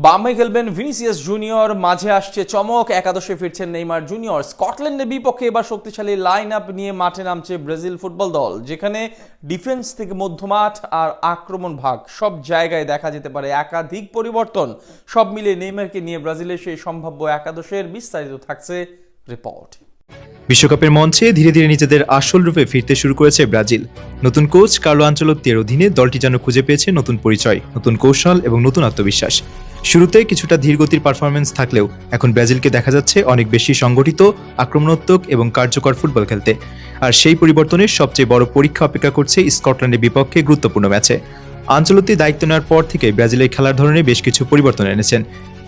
বামে খেলবেন Vinicius junior, মাঝে আসছে চমক, একাদশে ফিরছেন নেইমার জুনিয়র। স্কটল্যান্ডের বিপক্ষে এবার শক্তিশালী লাইন আপ নিয়ে মাঠে নামছে ব্রাজিল ফুটবল দল, যেখানে ডিফেন্স থেকে মধ্যমাঠ আর আক্রমণ ভাগ সব জায়গায় দেখা যেতে পারে একাধিক পরিবর্তন। সব মিলিয়ে নেইমারকে নিয়ে ব্রাজিলের সেই সম্ভাব্য একাদশের বিস্তারিত থাকছে রিপোর্ট। বিশ্বকাপের মঞ্চে ধীরে ধীরে নিজেদের আসল রূপে ফিরতে শুরু করেছে ব্রাজিল। নতুন কোচ কার্লো আনচেলোত্তির অধীনে দলটি যেন খুঁজে পেয়েছে নতুন পরিচয়, নতুন কৌশল এবং নতুন আত্মবিশ্বাস। শুরুতে কিছুটা ধীরগতির পারফরমেন্স থাকলেও এখন ব্রাজিলকে দেখা যাচ্ছে অনেক বেশি সংগঠিত, আক্রমণাত্মক এবং কার্যকর ফুটবল খেলতে। আর সেই পরিবর্তনের সবচেয়ে বড় পরীক্ষা অপেক্ষা করছে স্কটল্যান্ডের বিপক্ষে গুরুত্বপূর্ণ ম্যাচে। আনচেলোত্তি দায়িত্ব নেওয়ার পর থেকে ব্রাজিলের খেলার ধরনে বেশ কিছু পরিবর্তন এনেছেন।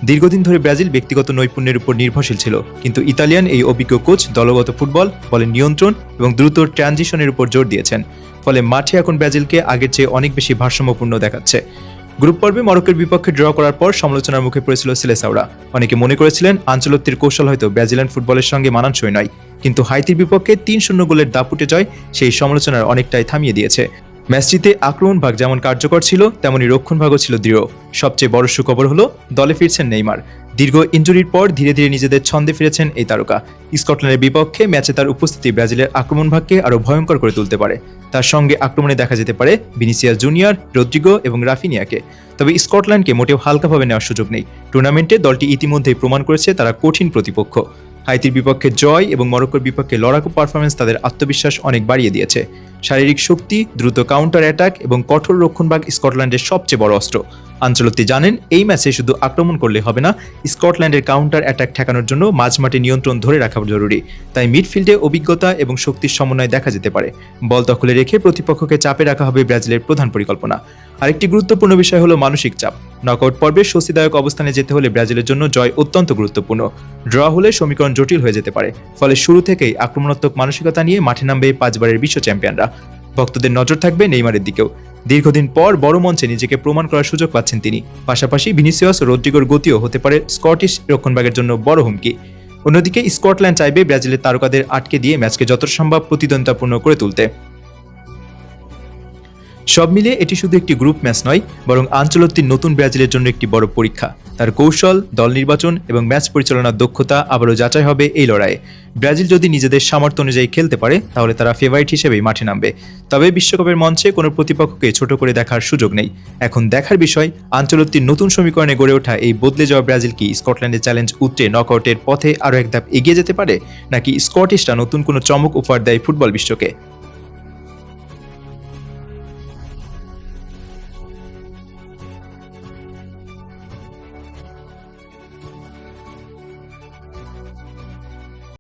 দীর্ঘদিন ধরে ব্রাজিল ব্যক্তিগত নৈপুণ্যের উপর নির্ভরশীল ছিল, কিন্তু ইতালিয়ান এই অভিজ্ঞ কোচ দলগত ফুটবল, বলের নিয়ন্ত্রণ এবং দ্রুত ট্রানজিশনের উপর জোর দিয়েছেন। ফলে মাঠে এখন ব্রাজিলকে আগের চেয়ে অনেক বেশি ভারসাম্যপূর্ণ দেখাচ্ছে। গ্রুপ পর্বে মরক্কোর বিপক্ষে ড্র করার পর সমালোচনার মুখে পড়েছিল সিলেসাওরা। অনেকে মনে করেছিলেন আনচেলোত্তির কৌশল হয়তো ব্রাজিলিয়ান ফুটবলের সঙ্গে মানানসই নয়, কিন্তু হাইতির বিপক্ষে ৩-০ গোলের দাপুটে জয় সেই সমালোচনার অনেকটাই থামিয়ে দিয়েছে। ম্যাচটিতে আক্রমণ ভাগ যেমন কার্যকর ছিল, তেমনি রক্ষণ ভাগও ছিল দৃঢ়। সবচেয়ে বড় সুখবর হলো দলে ফিরছেন নেইমার। দীর্ঘ ইনজুরির পর ধীরে ধীরে নিজেদের ছন্দে ফিরেছেন এই তারকা। স্কটল্যান্ডের বিপক্ষে ম্যাচে তার উপস্থিতি ব্রাজিলের আক্রমণ ভাগকে আরও ভয়ঙ্কর করে তুলতে পারে। তার সঙ্গে আক্রমণে দেখা যেতে পারে ভিনিসিয়াস জুনিয়র, রদ্রিগো এবং রাফিনিয়াকে। তবে স্কটল্যান্ডকে মোটেও হালকাভাবে নেওয়ার সুযোগ নেই। টুর্নামেন্টে দলটি ইতিমধ্যেই প্রমাণ করেছে তারা কঠিন প্রতিপক্ষ। হাইতির বিপক্ষে জয় এবং মরক্কোর বিপক্ষে লড়াকু পারফরমেন্স তাদের আত্মবিশ্বাস অনেক বাড়িয়ে দিয়েছে। শারীরিক শক্তি, দ্রুত কাউন্টার অ্যাটাক এবং কঠোর রক্ষণভাগ স্কটল্যান্ডের সবচেয়ে বড় অস্ত্র। আনচেলোত্তি জানেন এই ম্যাচে শুধু আক্রমণ করলে হবে না, স্কটল্যান্ডের কাউন্টার অ্যাটাক ঠেকানোর জন্য মাঝমাঠে নিয়ন্ত্রণ ধরে রাখা জরুরি। তাই মিডফিল্ডে অভিজ্ঞতা এবং শক্তির সমন্বয় দেখা যেতে পারে। বল দখলে রেখে প্রতিপক্ষকে চাপে রাখা হবে ব্রাজিলের প্রধান পরিকল্পনা। আরেকটি গুরুত্বপূর্ণ বিষয় হলো মানসিক চাপ। নকআউট পর্বে স্বস্তিদায়ক অবস্থানে যেতে হলে ব্রাজিলের জন্য জয় অত্যন্ত গুরুত্বপূর্ণ। ড্র হলে সমীকরণ জটিল হয়ে যেতে পারে। ফলে শুরু থেকেই আক্রমণাত্মক মানসিকতা নিয়ে মাঠে নামবে 5 বারের বিশ্ব চ্যাম্পিয়নরা। ভক্তদের নজর থাকবে নেইমারের দিকেও। দীর্ঘদিন পর বড় মঞ্চে নিজেকে প্রমাণ করার সুযোগ পাচ্ছেন তিনি। পাশাপাশি ভিনিসিয়াস ও রদ্রিগোর গতিও হতে পারে স্কটিশ রক্ষণভাগের জন্য বড় হুমকি। অন্যদিকে স্কটল্যান্ড চাইবে ব্রাজিলের তারকাদের আটকে দিয়ে ম্যাচকে যতটা সম্ভব প্রতিদ্বন্দ্বিতাপূর্ণ করে তুলতে। সব মিলিয়ে এটি শুধু একটি গ্রুপ ম্যাচ নয়, বরং আনচেলোত্তির নতুন ব্রাজিলের জন্য একটি বড় পরীক্ষা। তার কৌশল, দল নির্বাচন এবং ম্যাচ পরিচালনার দক্ষতা আবারও যাচাই হবে এই লড়াইয়ে। ব্রাজিল যদি নিজেদের সামর্থ্য অনুযায়ী খেলতে পারে, তাহলে তারা ফেভারিট হিসেবেই মাঠে নামবে। তবে বিশ্বকাপের মঞ্চে কোনো প্রতিপক্ষকে ছোট করে দেখার সুযোগ নেই। এখন দেখার বিষয় আনচেলোত্তির নতুন সমীকরণে গড়ে ওঠা এই বদলে যাওয়া ব্রাজিল কি স্কটল্যান্ডের চ্যালেঞ্জ উতরে নকআউটের পথে আরও এক ধাপ এগিয়ে যেতে পারে, নাকি স্কটিশরা নতুন কোনো চমক উপহার দেয় ফুটবল বিশ্বকে।